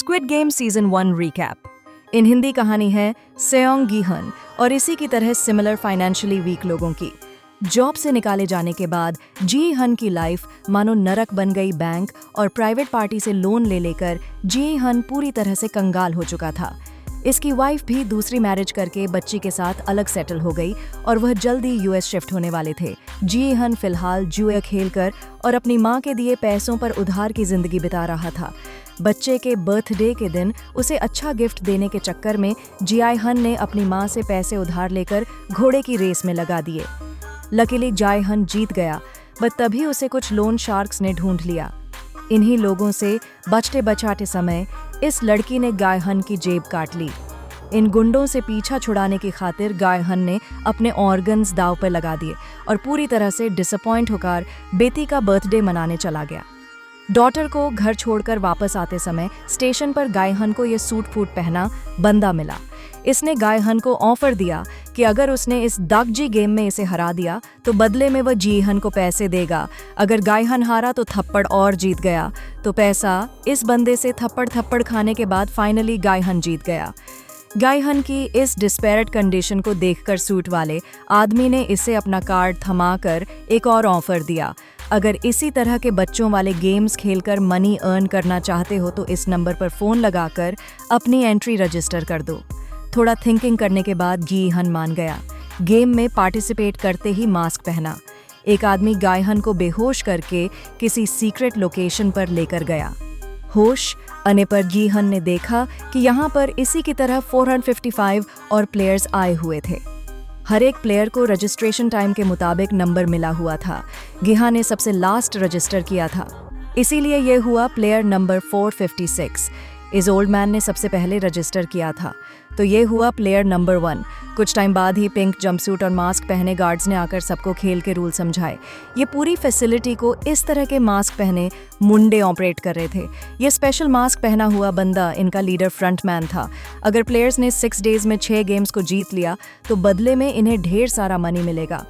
Squid game season 1 recap. In Hindi कहानी है सेओंग गी हन और इसी की तरह सिमिलर फाइनेंशियली वीक लोगों की। जॉब से निकाले जाने के बाद जी हन की लाइफ मानो नरक बन गई। बैंक और प्राइवेट पार्टी से लोन ले लेकर जी हन पूरी तरह से कंगाल हो चुका था। इसकी वाइफ भी दूसरी मैरिज करके बच्ची के साथ अलग सेटल हो गई और वह जल्दी यूएस शिफ्ट होने वाले थे। जी हन फिलहाल जुए खेलकर और अपनी माँ के दिए पैसों पर उधार की जिंदगी बिता रहा था। बच्चे के बर्थडे के दिन उसे अच्छा गिफ्ट देने के चक्कर में जियाई हन ने अपनी माँ से पैसे उधार लेकर घोड़े की रेस में लगा दिए। लकीली जाई हन जीत गया, बट तभी उसे कुछ लोन शार्क्स ने ढूंढ लिया। इन्हीं लोगों से बचते बचाते समय इस लड़की ने गाय हन की जेब काट ली। इन गुंडों से पीछा छुड़ाने की खातिर गाय हन ने अपने ऑर्गन्स दांव पर लगा दिए और पूरी तरह से डिसअपॉइंट होकर बेटी का बर्थडे मनाने चला गया। डॉटर को घर छोड़कर वापस आते समय स्टेशन पर गाय हन को यह सूट फूट पहना बंदा मिला। इसने गाय हन को ऑफर दिया कि अगर उसने इस दागजी गेम में इसे हरा दिया तो बदले में वह जी हन को पैसे देगा। अगर गाय हन हारा तो थप्पड़ और जीत गया तो पैसा। इस बंदे से थप्पड़ खाने के बाद फाइनली गाय हन जीत गया। गाय हन की इस डिस्पेरेट कंडीशन को देखकर सूट वाले आदमी ने इसे अपना कार्ड थमाकर एक और ऑफर दिया। अगर इसी तरह के बच्चों वाले गेम्स खेलकर मनी अर्न करना चाहते हो तो इस नंबर पर फ़ोन लगाकर अपनी एंट्री रजिस्टर कर दो। थोड़ा थिंकिंग करने के बाद जी हन मान गया। गेम में पार्टिसिपेट करते ही मास्क पहना। एक आदमी गाय हन को बेहोश करके किसी सीक्रेट लोकेशन पर लेकर गया। होश आने पर जी हन ने देखा कि यहाँ पर इसी की तरह 455 और प्लेयर्स आए हुए थे। हर एक प्लेयर को रजिस्ट्रेशन टाइम के मुताबिक नंबर मिला हुआ था। गिहा ने सबसे लास्ट रजिस्टर किया था, इसीलिए यह हुआ प्लेयर नंबर 456। इस ओल्ड मैन ने सबसे पहले रजिस्टर किया था, तो ये हुआ प्लेयर नंबर 1। कुछ टाइम बाद ही पिंक जंपसूट और मास्क पहने गार्ड्स ने आकर सबको खेल के रूल समझाए। ये पूरी फैसिलिटी को इस तरह के मास्क पहने मुंडे ऑपरेट कर रहे थे। ये स्पेशल मास्क पहना हुआ बंदा इनका लीडर फ्रंटमैन था। अगर प्लेयर्स ने 6 डेज में 6 गेम्स को जीत लिया तो बदले में इन्हें ढेर सारा मनी मिलेगा।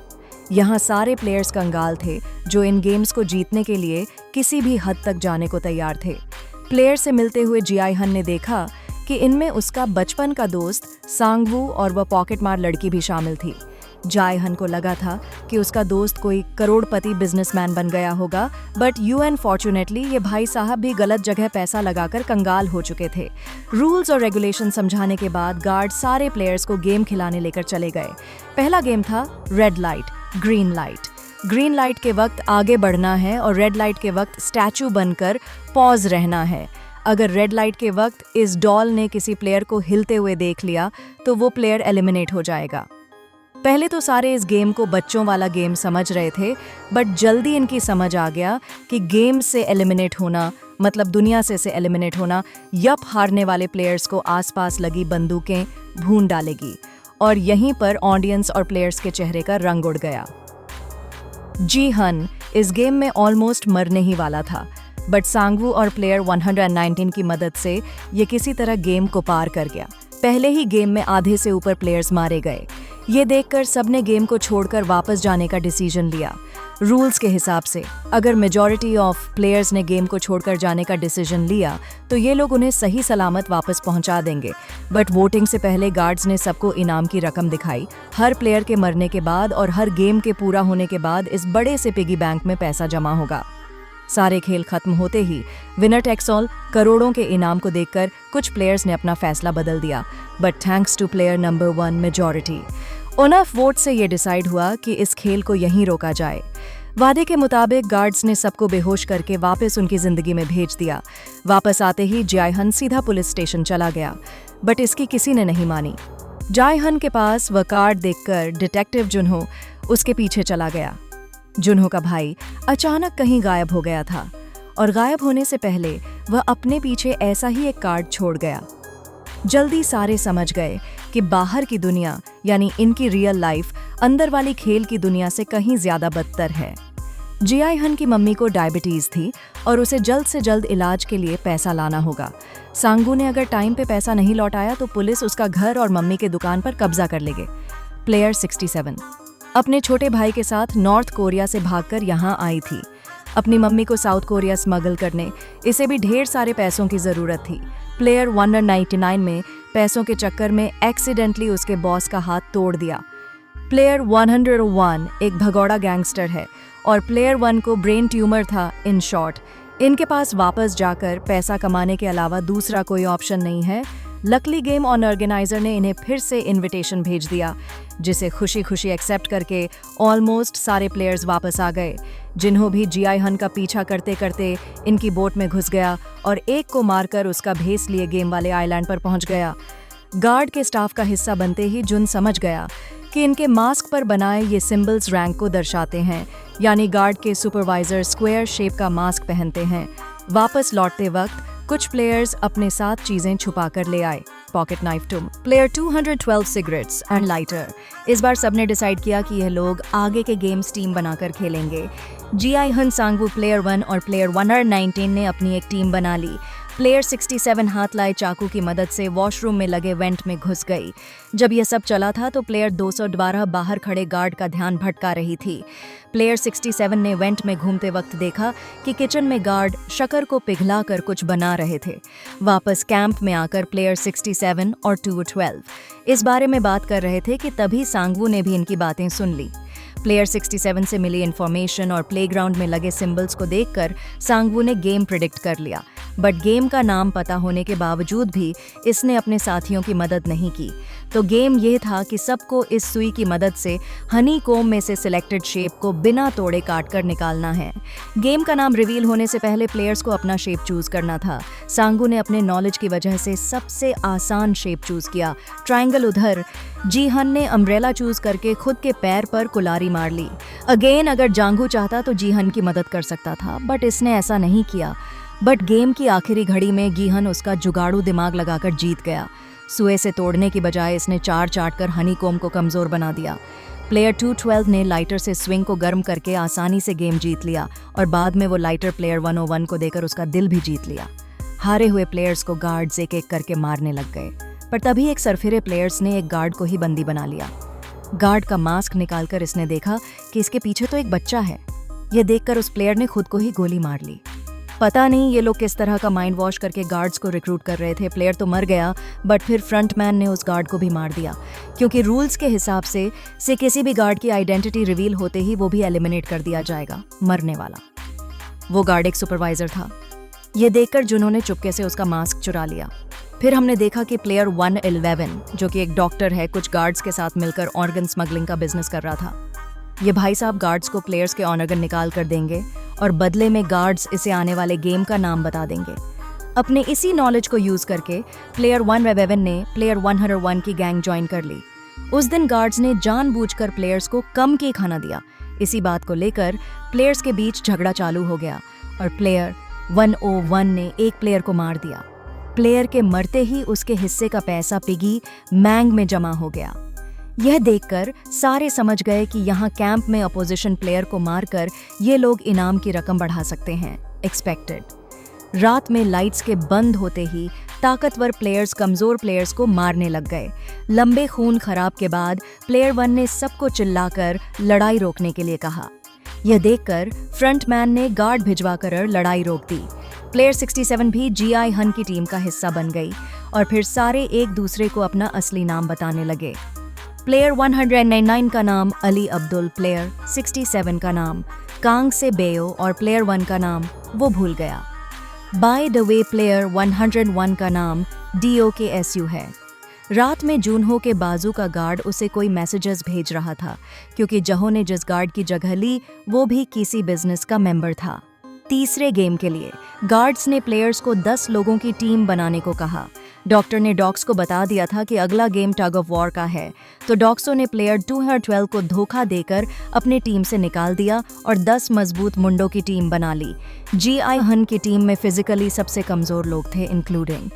यहाँ सारे प्लेयर्स कंगाल थे जो इन गेम्स को जीतने के लिए किसी भी हद तक जाने को तैयार थे। प्लेयर से मिलते हुए जियाई हन ने देखा कि इनमें उसका बचपन का दोस्त सांगवू और वह पॉकेट मार लड़की भी शामिल थी। जाई हन को लगा था कि उसका दोस्त कोई करोड़पति बिजनेसमैन बन गया होगा, बट अनफॉर्चुनेटली ये भाई साहब भी गलत जगह पैसा लगाकर कंगाल हो चुके थे। रूल्स और रेगुलेशन समझाने के बाद गार्ड सारे प्लेयर्स को गेम खिलाने लेकर चले गए। पहला गेम था red light, green light. Green light के वक्त आगे बढ़ना है और रेड लाइट के वक्त स्टैचू बनकर पॉज रहना है। अगर रेड लाइट के वक्त इस डॉल ने किसी प्लेयर को हिलते हुए देख लिया तो वो प्लेयर एलिमिनेट हो जाएगा। पहले तो सारे इस गेम को बच्चों वाला गेम समझ रहे थे, बट जल्दी इनकी समझ आ गया कि गेम से एलिमिनेट होना मतलब दुनिया से एलिमिनेट होना। हारने वाले प्लेयर्स को आसपास लगी बंदूकें भून डालेगी और यहीं पर ऑडियंस और प्लेयर्स के चेहरे का रंग उड़ गया। जी हन इस गेम में ऑलमोस्ट मरने ही वाला था, बट सांगवू और प्लेयर 119 की मदद से ये किसी तरह गेम को पार कर गया। पहले ही गेम में आधे से ऊपर प्लेयर्स मारे गए। ये देखकर सबने गेम को छोड़कर वापस जाने का डिसीजन लिया। रूल्स के हिसाब से अगर मेजॉरिटी ऑफ प्लेयर्स ने गेम को छोड़कर जाने का डिसीजन लिया तो ये लोग उन्हें सही सलामत वापस पहुंचा देंगे, बट वोटिंग से पहले गार्ड्स ने सबको इनाम की रकम दिखाई। हर प्लेयर के मरने के बाद और हर गेम के पूरा होने के बाद इस बड़े से पिगी बैंक में पैसा जमा होगा। सारे खेल खत्म होते ही विनर टेक्स ऑल करोड़ों के इनाम को देखकर कुछ प्लेयर्स ने अपना फैसला बदल दिया, but thanks to player number 1 majority उनफ वोट से ये डिसाइड हुआ कि इस खेल को यहीं रोका जाए। वादे के मुताबिक गार्ड्स ने सबको बेहोश करके वापस उनकी जिंदगी में भेज दिया। वापस आते ही जाई हन सीधा पुलिस स्टेशन चला गया, बट इसकी किसी ने नहीं मानी। जाई हन के पास वह कार्ड देखकर डिटेक्टिव जुनहो उसके पीछे चला गया। जुनहो का भाई अचानक कहीं गायब हो गया था और गायब होने से पहले वह अपने पीछे ऐसा ही एक कार्ड छोड़ गया। जल्दी सारे समझ गए कि बाहर की दुनिया यानी इनकी रियल लाइफ अंदर वाली खेल की दुनिया से कहीं ज्यादा बदतर है। जियाई हन की मम्मी को डायबिटीज थी और उसे जल्द से जल्द इलाज के लिए पैसा लाना होगा। सांगू ने अगर टाइम पे पैसा नहीं लौटाया तो पुलिस उसका घर और मम्मी के दुकान पर कब्जा कर लेंगे। प्लेयर 67 अपने छोटे भाई के साथ नॉर्थ कोरिया से भागकर यहाँ आई थी। अपनी मम्मी को साउथ कोरिया स्मगल करने इसे भी ढेर सारे पैसों की ज़रूरत थी। प्लेयर 199 में पैसों के चक्कर में एक्सीडेंटली उसके बॉस का हाथ तोड़ दिया। प्लेयर 101 एक भगौड़ा गैंगस्टर है और प्लेयर 1 को ब्रेन ट्यूमर था। इन शॉर्ट, इनके पास वापस जाकर पैसा कमाने के अलावा दूसरा कोई ऑप्शन नहीं है। लकली गेम ऑर्गेनाइजर ने इन्हें फिर से इनविटेशन भेज दिया, जिसे खुशी खुशी एक्सेप्ट करके ऑलमोस्ट सारे प्लेयर्स वापस आ गए। जिन्हों भी जीआई हन का पीछा करते करते इनकी बोट में घुस गया और एक को मारकर उसका भेस लिए गेम वाले आइलैंड पर पहुंच गया। गार्ड के स्टाफ का हिस्सा बनते ही जुन समझ गया कि इनके मास्क पर बनाए ये सिंबल्स रैंक को दर्शाते हैं, यानी गार्ड के सुपरवाइजर स्क्वायर शेप का मास्क पहनते हैं। वापस लौटते वक्त कुछ प्लेयर्स अपने साथ चीजें छुपा कर ले आए। पॉकेट नाइफ टूम, प्लेयर 212 सिगरेट्स एंड लाइटर। इस बार सबने डिसाइड किया कि यह लोग आगे के गेम्स टीम बनाकर खेलेंगे। जीआई हन सांगवू प्लेयर 1 और प्लेयर 119 ने अपनी एक टीम बना ली। प्लेयर 67 हाथ लाए चाकू की मदद से वॉशरूम में लगे वेंट में घुस गई। जब यह सब चला था तो प्लेयर 212 बाहर खड़े गार्ड का ध्यान भटका रही थी। प्लेयर 67 ने वेंट में घूमते वक्त देखा कि किचन में गार्ड शक्कर को पिघलाकर कुछ बना रहे थे। वापस कैंप में आकर प्लेयर 67 और 212 इस बारे में बात कर रहे थे कि तभी सांगवू ने भी इनकी बातें सुन ली। प्लेयर 67 से मिली इन्फॉर्मेशन और प्लेग्राउंड में लगे सिंबल्स को देखकर सांगवू ने गेम प्रिडिक्ट कर लिया, बट गेम का नाम पता होने के बावजूद भी इसने अपने साथियों की मदद नहीं की। तो गेम ये था कि सबको इस सुई की मदद से हनी कोम में से सिलेक्टेड शेप को बिना तोड़े काट कर निकालना है। गेम का नाम रिवील होने से पहले प्लेयर्स को अपना शेप चूज करना था। सांगू ने अपने नॉलेज की वजह से सबसे आसान शेप चूज किया, ट्रायंगल उधर। जी हन ने अम्ब्रेला चूज करके खुद के पैर पर कुल्हाड़ी मार ली। अगेन, अगर जांगू चाहता तो जी हन की मदद कर सकता था, बट इसने ऐसा नहीं किया। बट गेम की आखिरी घड़ी में गीहन उसका जुगाड़ू दिमाग लगाकर जीत गया। सुए से तोड़ने की बजाय इसने चार चाट कर हनीकोम को कमजोर बना दिया। प्लेयर 212 ने लाइटर से स्विंग को गर्म करके आसानी से गेम जीत लिया और बाद में वो लाइटर प्लेयर 101 को देकर उसका दिल भी जीत लिया। हारे हुए प्लेयर्स को गार्ड्स एक एक करके मारने लग गए, पर तभी एक सरफिरे प्लेयर्स ने एक गार्ड को ही बंदी बना लिया। गार्ड का मास्क निकालकर इसने देखा कि इसके पीछे तो एक बच्चा है। यह देखकर उस प्लेयर ने खुद को ही गोली मार ली। पता नहीं ये लोग किस तरह का माइंड वॉश करके गार्ड्स को रिक्रूट कर रहे थे। प्लेयर तो मर गया, बट फिर फ्रंटमैन ने उस गार्ड को भी मार दिया, क्योंकि रूल्स के हिसाब से किसी भी गार्ड की आइडेंटिटी रिवील होते ही वो भी एलिमिनेट कर दिया जाएगा, मरने वाला। वो गार्ड एक सुपरवाइजर था। ये देखकर जिन्होंने चुपके से उसका मास्क चुरा लिया। फिर हमने देखा कि प्लेयर 111, जो कि एक डॉक्टर है, कुछ गार्ड्स के साथ मिलकर ऑर्गन स्मगलिंग का बिजनेस कर रहा था। ये भाई साहब गार्ड्स को प्लेयर्स के ऑर्गन निकाल कर देंगे और बदले में गार्ड्स इसे आने वाले गेम का नाम बता देंगे। अपने इसी नॉलेज को यूज करके प्लेयर 111 ने प्लेयर 101 की गैंग ज्वाइन कर ली। उस दिन गार्ड्स ने जानबूझकर प्लेयर्स को कम के खाना दिया। इसी बात को लेकर प्लेयर्स के बीच झगड़ा चालू हो गया और प्लेयर 101 ने एक प्लेयर को मार दिया। प्लेयर के मरते ही उसके हिस्से का पैसा पिगी मैंग में जमा हो गया। यह देखकर सारे समझ गए कि यहाँ कैंप में अपोजिशन प्लेयर को मारकर ये लोग इनाम की रकम बढ़ा सकते हैं। एक्सपेक्टेड। रात में लाइट्स के बंद होते ही ताकतवर प्लेयर्स कमजोर प्लेयर्स को मारने लग गए। लंबे खून खराब के बाद प्लेयर 1 ने सबको चिल्लाकर लड़ाई रोकने के लिए कहा। यह देखकर फ्रंटमैन ने गार्ड भिजवाकर लड़ाई रोक दी। प्लेयर 67 भी जीआई हन की टीम का हिस्सा बन गई और फिर सारे एक दूसरे को अपना असली नाम बताने लगे। प्लेयर 199 का नाम अली अब्दुल, प्लेयर 67 का नाम कांग से बेयो और प्लेयर 1 का नाम वो भूल गया। बाय द वे, प्लेयर 101 का नाम DOKSU है। रात में जूनहो के बाजू का गार्ड उसे कोई मैसेजेस भेज रहा था, क्योंकि जहो ने जिस गार्ड की जगह ली वो भी किसी बिजनेस का मेंबर था। तीसरे गेम के लिए गार्ड्स ने प्लेयर्स को 10 लोगों की टीम बनाने को कहा। डॉक्टर ने डॉक्स को बता दिया था कि अगला गेम टग ऑफ वॉर का है, तो डॉक्सो ने प्लेयर 212 को धोखा देकर अपनी टीम से निकाल दिया और 10 मजबूत मुंडों की टीम बना ली। जीआई हन की टीम में फिजिकली सबसे कमजोर लोग थे, इंक्लूडिंग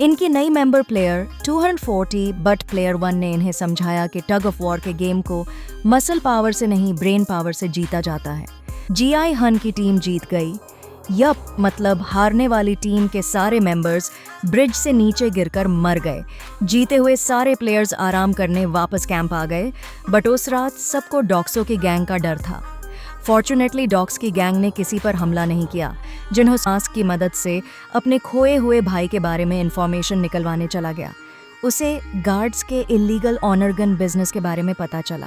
इनकी नई मेंबर प्लेयर 240, बट प्लेयर 1 ने इन्हें समझाया कि टग ऑफ वॉर के गेम को मसल पावर से नहीं ब्रेन पावर से जीता जाता है। जीआई हन की टीम जीत गई। मतलब हारने वाली टीम के सारे मेंबर्स ब्रिज से नीचे गिरकर मर गए। जीते हुए सारे प्लेयर्स आराम करने वापस कैंप आ गए, बट उस रात सबको डॉक्सो की गैंग का डर था। फॉर्चुनेटली डॉग्स की गैंग ने किसी पर हमला नहीं किया। जिन्हों मास्क की मदद से अपने खोए हुए भाई के बारे में इंफॉर्मेशन निकलवाने चला गया। उसे गार्ड्स के इलीगल ऑनर गन बिजनेस के बारे में पता चला।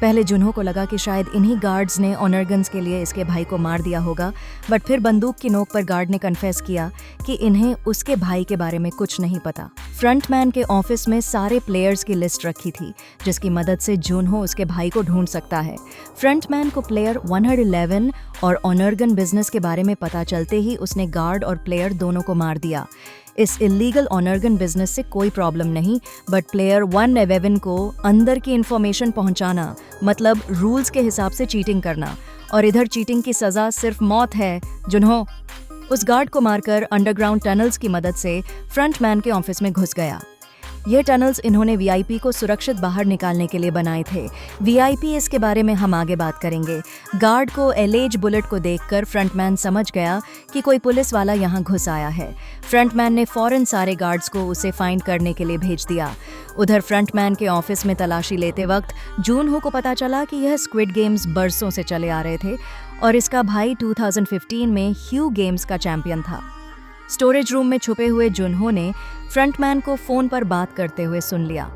पहले जुन्हो को लगा कि शायद इन्हीं गार्ड्स ने ऑनर गन्स के लिए इसके भाई को मार दिया होगा, बट फिर बंदूक की नोक पर गार्ड ने कन्फेस किया कि इन्हें उसके भाई के बारे में कुछ नहीं पता। फ्रंटमैन के ऑफिस में सारे प्लेयर्स की लिस्ट रखी थी, जिसकी मदद से जुन्हो उसके भाई को ढूंढ सकता है। फ्रंटमैन को प्लेयर 111 और ऑनर गन बिजनेस के बारे में पता चलते ही उसने गार्ड और प्लेयर दोनों को मार दिया। इस इलीगल ऑनर गन बिजनेस से कोई प्रॉब्लम नहीं, बट प्लेयर 111 को अंदर की इंफॉर्मेशन पहुंचाना मतलब रूल्स के हिसाब से चीटिंग करना, और इधर चीटिंग की सजा सिर्फ मौत है। जुन्हो उस गार्ड को मारकर अंडरग्राउंड टनल्स की मदद से फ्रंटमैन के ऑफिस में घुस गया। ये टनल्स इन्होंने वीआईपी को सुरक्षित बाहर निकालने के लिए बनाए थे। वीआईपी इसके बारे में हम आगे बात करेंगे। गार्ड को एलेज बुलेट को देखकर फ्रंटमैन समझ गया कि कोई पुलिस वाला यहाँ घुस आया है। फ्रंटमैन ने फौरन सारे गार्ड्स को उसे फाइंड करने के लिए भेज दिया। उधर फ्रंटमैन के ऑफिस में तलाशी लेते वक्त जुन्हो को पता चला कि यह स्क्विड गेम्स बरसों से चले आ रहे थे और इसका भाई 2015 में ह्यू गेम्स का चैंपियन था। स्टोरेज रूम में छुपे हुए जुन्हो ने फ्रंटमैन को फोन पर बात करते हुए सुन लिया।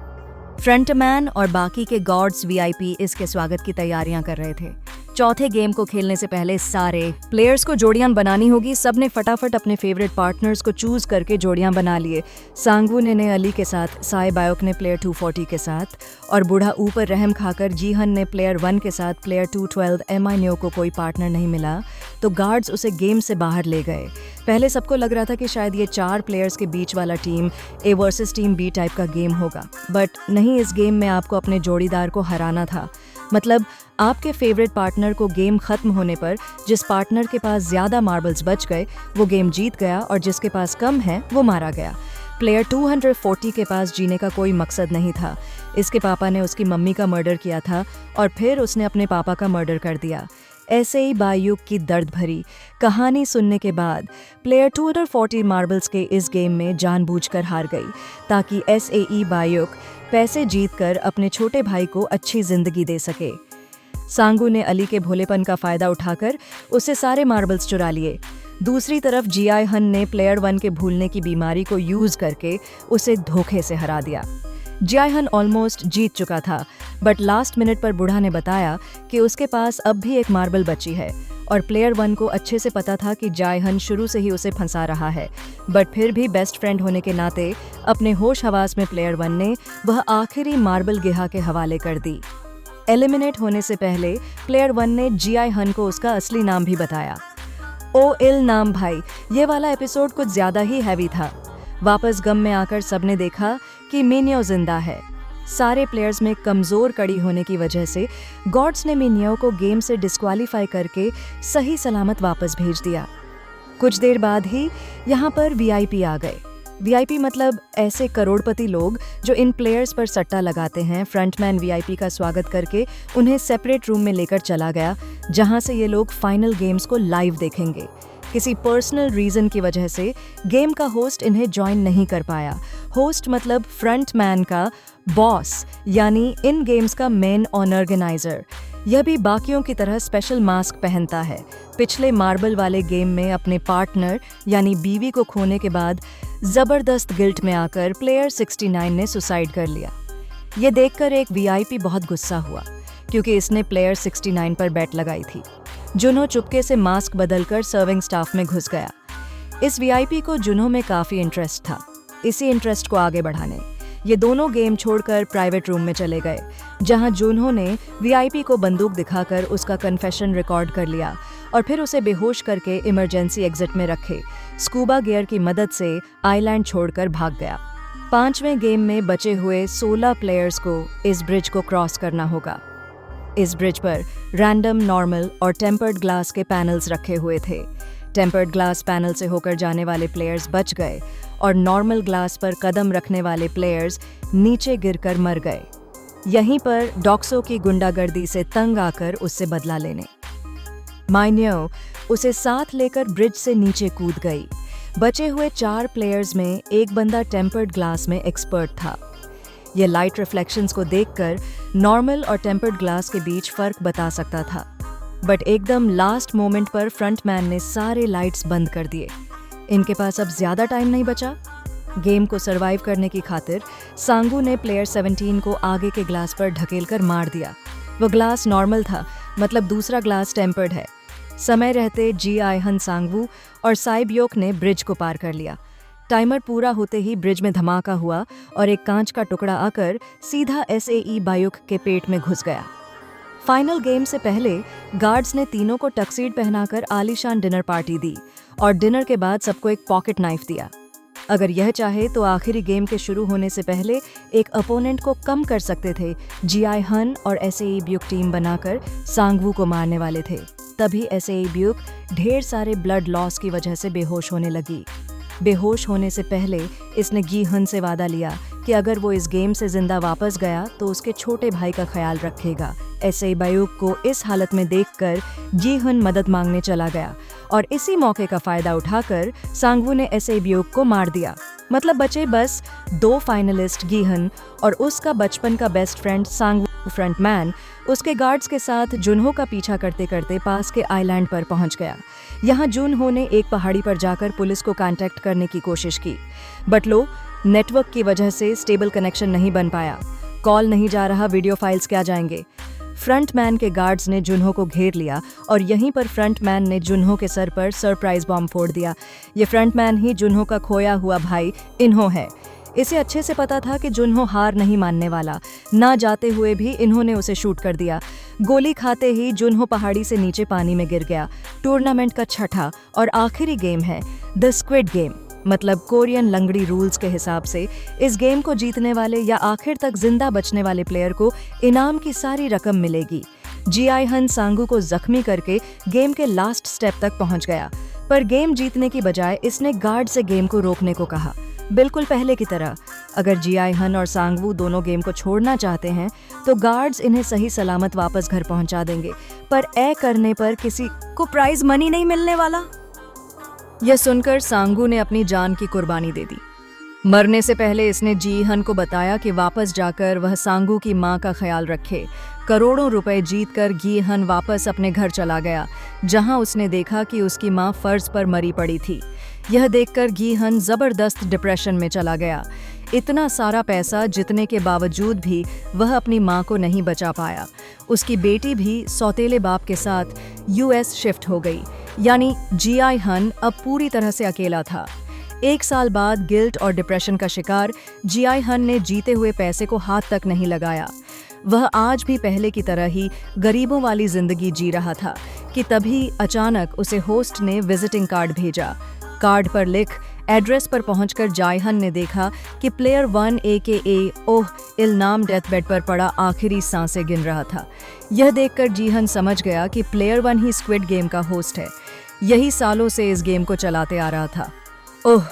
फ्रंटमैन और बाकी के गार्ड्स वीआईपी इसके स्वागत की तैयारियां कर रहे थे। चौथे गेम को खेलने से पहले सारे प्लेयर्स को जोड़ियां बनानी होगी। सबने फटाफट अपने फेवरेट पार्टनर्स को चूज करके जोड़ियां बना लिए। सांगवुन ने अली के साथ, साई बायोक ने प्लेयर 240 के साथ, और बूढ़ा ऊपर रहम खाकर जीहन ने प्लेयर 1 के साथ। प्लेयर 212 एमआई न्यो को कोई पार्टनर नहीं मिला तो गार्ड्स उसे गेम से बाहर ले गए। पहले सबको लग रहा था कि शायद ये 4 प्लेयर्स के बीच वाला team A versus team B type का गेम होगा, बट नहीं, इस गेम में आपको अपने जोड़ीदार को हराना था। मतलब आपके फेवरेट पार्टनर को गेम खत्म होने पर जिस पार्टनर के पास ज्यादा मार्बल्स बच गए वो गेम जीत गया और जिसके पास कम है वो मारा गया। प्लेयर 240 के पास जीने का कोई मकसद नहीं था। इसके पापा ने उसकी मम्मी का मर्डर किया था और फिर उसने अपने पापा का मर्डर कर दिया। ऐसे ही बायुक की दर्द भरी कहानी सुनने के बाद प्लेयर 240 मार्बल्स के इस गेम में जानबूझकर हार गई ताकि एसएई बायुक पैसे जीतकर अपने छोटे भाई को अच्छी जिंदगी दे सके। सांगू ने अली के भोलेपन का फायदा उठाकर उससे सारे मार्बल्स चुरा लिए। दूसरी तरफ जीआई हन ने प्लेयर 1 के भूलने की बीमारी को यूज करके उसे धोखे से हरा दिया। जीआई हन ऑलमोस्ट जीत चुका था, बट लास्ट मिनट पर बूढ़ा ने बताया कि उसके पास अब भी एक मार्बल बची है और प्लेयर 1 को अच्छे से पता था कि जीआई हन शुरू से ही उसे फंसा रहा है, बट फिर भी बेस्ट फ्रेंड होने के नाते अपने होश हवास में प्लेयर 1 ने वह आखिरी मार्बल गेहा के हवाले कर दी। एलिमिनेट होने से पहले प्लेयर 1 ने जीआई हन को उसका असली नाम भी बताया। ओ इल नाम भाई, ये वाला एपिसोड कुछ ज्यादा ही हैवी था। वापस गम में आकर सबने देखा कि मिन्यो जिंदा है। सारे प्लेयर्स में कमजोर कड़ी होने की वजह से गॉड्स ने मिन्यो को गेम से डिस्क्वालीफाई करके सही सलामत वापस भेज दिया। कुछ देर बाद ही यहाँ पर वीआईपी आ गए। वीआईपी मतलब ऐसे करोड़पति लोग जो इन प्लेयर्स पर सट्टा लगाते हैं। फ्रंटमैन वीआईपी का स्वागत करके उन्हें सेपरेट रूम में लेकर चला गया, जहां से ये लोग फाइनल गेम्स को लाइव देखेंगे। किसी पर्सनल रीजन की वजह से गेम का होस्ट इन्हें ज्वाइन नहीं कर पाया। होस्ट मतलब फ्रंटमैन का बॉस, यानी इन गेम्स का मेन ऑर्गेनाइजर। यह भी बाकियों की तरह स्पेशल मास्क पहनता है। पिछले मार्बल वाले गेम में अपने पार्टनर यानी बीवी को खोने के बाद जबरदस्त गिल्ट में आकर प्लेयर 69 ने सुसाइड कर लिया। ये देखकर एक वीआईपी बहुत गुस्सा हुआ क्योंकि इसने प्लेयर 69 पर बेट लगाई थी। जुन्हो चुपके से मास्क बदलकर सर्विंग स्टाफ में घुस गया। इस वीआईपी को जुन्हो में काफी इंटरेस्ट था। इसी इंटरेस्ट को आगे बढ़ाने ये दोनों गेम छोड़कर प्राइवेट रूम में चले गए, जहां जुन्हो ने वीआईपी को बंदूक दिखाकर उसका कन्फेशन रिकॉर्ड कर लिया और फिर उसे बेहोश करके इमरजेंसी एग्जिट में रखे स्कूबा गियर की मदद से आइलैंड छोड़कर भाग गया। 5वें गेम में बचे हुए 16 प्लेयर्स को इस ब्रिज को क्रॉस करना होगा। इस ब्रिज पर रैंडम, नॉर्मल और टेम्पर्ड ग्लास के पैनल्स रखे हुए थे। टेम्पर्ड ग्लास पैनल से होकर जाने वाले प्लेयर्स बच गए और नॉर्मल ग्लास पर कदम रखने वाले प्लेयर्स नीचे गिरकर मर गए। यहीं पर डॉक्सो की गुंडागर्दी से तंग आकर उससे बदला लेने माइन्यो उसे साथ लेकर ब्रिज से नीचे कूद गई। बचे हुए 4 प्लेयर्स में एक बंदा टेम्पर्ड ग्लास में एक्सपर्ट था। ये लाइट रिफ्लेक्शंस को देखकर नॉर्मल और टेम्पर्ड ग्लास के बीच फर्क बता सकता था। बट एकदम लास्ट मोमेंट पर फ्रंटमैन ने सारे लाइट्स बंद कर दिए। इनके पास अब ज्यादा टाइम नहीं बचा। गेम को सरवाइव करने की खातिर सांगवू ने प्लेयर 17 को आगे के ग्लास पर ढकेलकर मार दिया। वो ग्लास नॉर्मल था, मतलब दूसरा ग्लास टेम्पर्ड है। समय रहते जी आयहन सांगवू और साई ब्योक ने ब्रिज को पार कर लिया। टाइमर पूरा होते ही ब्रिज में धमाका हुआ और एक कांच का टुकड़ा आकर सीधा SAE बायुक के पेट में घुस गया। फाइनल गेम से पहले गार्ड्स ने तीनों को टक्सीड पहनाकर आलीशान डिनर पार्टी दी और डिनर के बाद सबको एक पॉकेट नाइफ दिया। अगर यह चाहे तो आखिरी गेम के शुरू होने से पहले एक अपोनेंट को कम कर सकते थे। जी हन और SAE ब्यूक टीम बनाकर सांगवू को मारने वाले थे। तभी SAE ब्यूक ढेर सारे ब्लड लॉस की वजह से बेहोश होने लगी। बेहोश होने से पहले इसने गी हन से वादा लिया कि अगर वो इस गेम से जिंदा वापस गया तो उसके छोटे भाई का ख्याल रखेगा। SAE बायुक को इस हालत में देखकर जी हन मदद मांगने चला गया और इसी मौके का फायदा उठाकर सांगवू ने SAE ब्यूक को मार दिया। मतलब बचे बस 2 फाइनलिस्ट गी हन और उसका बचपन का बेस्ट फ्रेंड सांगवू। फ्रंटमैन उसके गार्ड्स के साथ जुनहो का पीछा करते करते पास के आइलैंड पर पहुंच गया। यहाँ जुनहो ने एक पहाड़ी पर जाकर पुलिस को कांटेक्ट करने की कोशिश की, बट लो नेटवर्क की वजह से स्टेबल कनेक्शन नहीं बन पाया। कॉल नहीं जा रहा, वीडियो फाइल्स क्या जाएंगे। फ्रंटमैन के गार्ड्स ने जुनहो को घेर लिया और यहीं पर फ्रंटमैन ने जुनहो के सर पर सरप्राइज बॉम्ब फोड़ दिया। ये फ्रंटमैन ही जुनहो का खोया हुआ भाई इन्हो है। इसे अच्छे से पता था कि जुनहो हार नहीं मानने वाला। ना जाते हुए भी इन्होंने उसे शूट कर दिया। गोली खाते ही जुनहो पहाड़ी से नीचे पानी में गिर गया। टूर्नामेंट का छठा और आखिरी गेम है द स्क्विड गेम। मतलब कोरियन लंगड़ी रूल्स के हिसाब से इस गेम को जीतने वाले या आखिर तक जिंदा बचने वाले प्लेयर को इनाम की सारी रकम मिलेगी। जी हन सांगू को जख्मी करके गेम के लास्ट स्टेप तक पहुंच गया, पर गेम जीतने की बजाय इसने गार्ड से गेम को रोकने को कहा, बिल्कुल पहले की तरह। अगर जी हन और सांगवू दोनों गेम को छोड़ना चाहते हैं तो गार्ड्स इन्हें सही सलामत वापस घर पहुंचा देंगे, पर करने पर किसी को प्राइज मनी नहीं मिलने वाला। यह सुनकर सांगू ने अपनी जान की कुर्बानी दे दी। मरने से पहले इसने जी हन को बताया कि वापस जाकर वह सांगू की मां का ख्याल रखे। करोड़ों रुपए जीतकर गी हन वापस अपने घर चला गया, जहां उसने देखा कि उसकी मां फर्ज पर मरी पड़ी थी। यह देखकर गी हन जबरदस्त डिप्रेशन में चला गया। इतना सारा पैसा जीतने के बावजूद भी वह अपनी मां को नहीं बचा पाया। उसकी बेटी भी सौतेले बाप के साथ US शिफ्ट हो गई, यानी जी हन अब पूरी तरह से अकेला था। 1 साल बाद गिल्ट और डिप्रेशन का शिकार जी हन ने जीते हुए पैसे को हाथ तक नहीं लगाया। वह आज भी पहले की तरह ही गरीबों वाली जिंदगी जी रहा था कि तभी अचानक उसे होस्ट ने विजिटिंग कार्ड भेजा। कार्ड पर लिख एड्रेस पर पहुंचकर जायहन ने देखा कि प्लेयर 1 AKA ओह इलनाम डेथ बेड पर पड़ा आखिरी सांसें गिन रहा था। यह देखकर जीहन समझ गया कि प्लेयर 1 ही स्क्विड गेम का होस्ट है। यही सालों से इस गेम को चलाते आ रहा था। ओह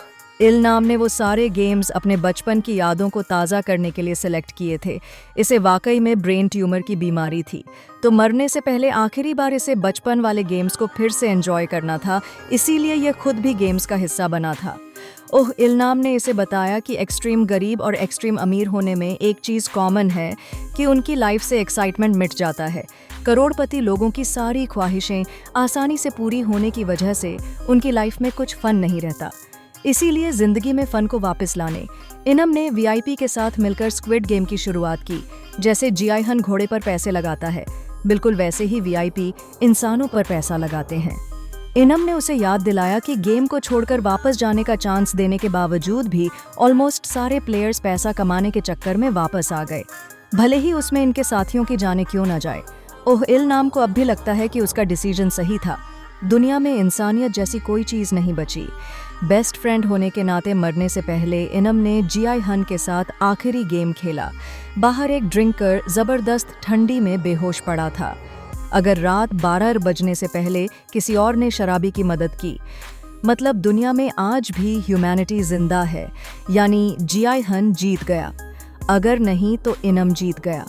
इलनाम ने वो सारे गेम्स अपने बचपन की यादों को ताज़ा करने के लिए सिलेक्ट किए थे। इसे वाकई में ब्रेन ट्यूमर की बीमारी थी, तो मरने से पहले आखिरी बार इसे बचपन वाले गेम्स को फिर से एंजॉय करना था, इसीलिए यह खुद भी गेम्स का हिस्सा बना था। ओह इलनाम ने इसे बताया कि एक्सट्रीम गरीब और एक्सट्रीम अमीर होने में एक चीज़ कॉमन है कि उनकी लाइफ से एक्साइटमेंट मिट जाता है। करोड़पति लोगों की सारी ख्वाहिशें आसानी से पूरी होने की वजह से उनकी लाइफ में कुछ फन नहीं रहता। इसीलिए जिंदगी में फन को वापस लाने इनम ने VIP के साथ मिलकर स्क्विड गेम की शुरुआत की। जैसे जियाहन घोड़े पर पैसे लगाता है, बिल्कुल वैसे ही VIP इंसानों पर पैसा लगाते हैं। इनम ने उसे याद दिलाया कि गेम को छोड़कर वापस जाने का चांस देने के बावजूद भी ऑलमोस्ट सारे प्लेयर्स पैसा कमाने के चक्कर में वापस आ गए, भले ही उसमें इनके साथियों की जाने क्यों न जाए। ओह इलनाम को अब भी लगता है कि उसका डिसीजन सही था। दुनिया में इंसानियत जैसी कोई चीज़ नहीं बची। बेस्ट फ्रेंड होने के नाते मरने से पहले इनम ने जियाहन के साथ आखिरी गेम खेला। बाहर एक ड्रिंकर जबरदस्त ठंडी में बेहोश पड़ा था। अगर रात 12 बजने से पहले किसी और ने शराबी की मदद की, मतलब दुनिया में आज भी ह्यूमैनिटी जिंदा है, यानी जियाहन जीत गया। अगर नहीं तो इनम जीत गया।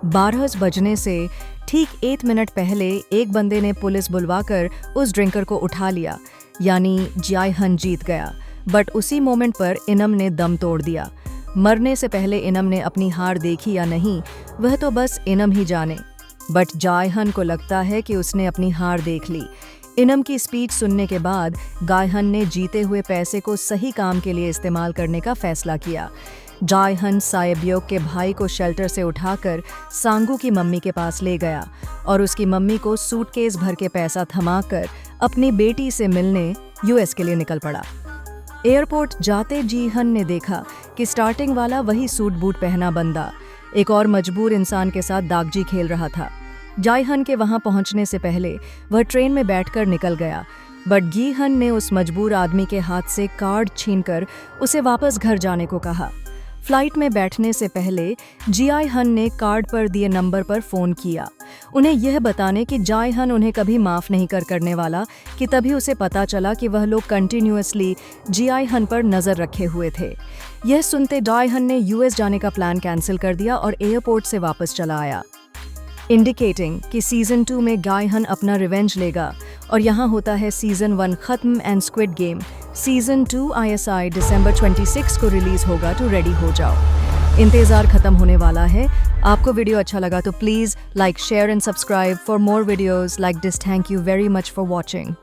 12 बजने से ठीक 1 मिनट पहले एक बंदे ने पुलिस बुलवाकर उस ड्रिंकर को उठा लिया, यानी जियाहन जीत गया। बट उसी मोमेंट पर इनम ने दम तोड़ दिया। मरने से पहले इनम ने अपनी हार देखी या नहीं, वह तो बस इनम ही जाने। बट जायहन को लगता है कि उसने अपनी हार देख ली। इनम की स्पीच सुनने के बाद गायहन ने जीते हुए पैसे को सही काम के लिए इस्तेमाल करने का फैसला किया। जायहन सायब्योक के भाई को शेल्टर से उठाकर सांगू की मम्मी के पास ले गया और उसकी मम्मी को सूटकेस भर के पैसा थमाकर अपनी बेटी से मिलने यूएस के लिए निकल पड़ा। एयरपोर्ट जाते जीहन ने देखा कि स्टार्टिंग वाला वही सूट बूट पहना बंदा एक और मजबूर इंसान के साथ दागजी खेल रहा था। जायहन के वहां पहुंचने से पहले वह ट्रेन में बैठकर निकल गया, बट गीहन ने उस मजबूर आदमी के हाथ से कार्ड छीनकर उसे वापस घर जाने को कहा। फ्लाइट में बैठने से पहले जियाहन ने कार्ड पर दिए नंबर पर फ़ोन किया, उन्हें यह बताने कि जायहन उन्हें कभी माफ़ नहीं करने वाला, कि तभी उसे पता चला कि वह लोग कंटिन्यूअसली जियाहन पर नज़र रखे हुए थे। यह सुनते जायहन ने यूएस जाने का प्लान कैंसिल कर दिया और एयरपोर्ट से वापस चला आया, इंडिकेटिंग कि सीज़न 2 में गायहन अपना रिवेंज लेगा। और यहाँ होता है सीज़न 1 खत्म and squid game season 2 ISI दिसंबर 26 को रिलीज़ होगा, तो रेडी हो जाओ। इंतज़ार खत्म होने वाला है। आपको वीडियो अच्छा लगा तो please like, share and subscribe for more videos like this. Thank you very much for watching.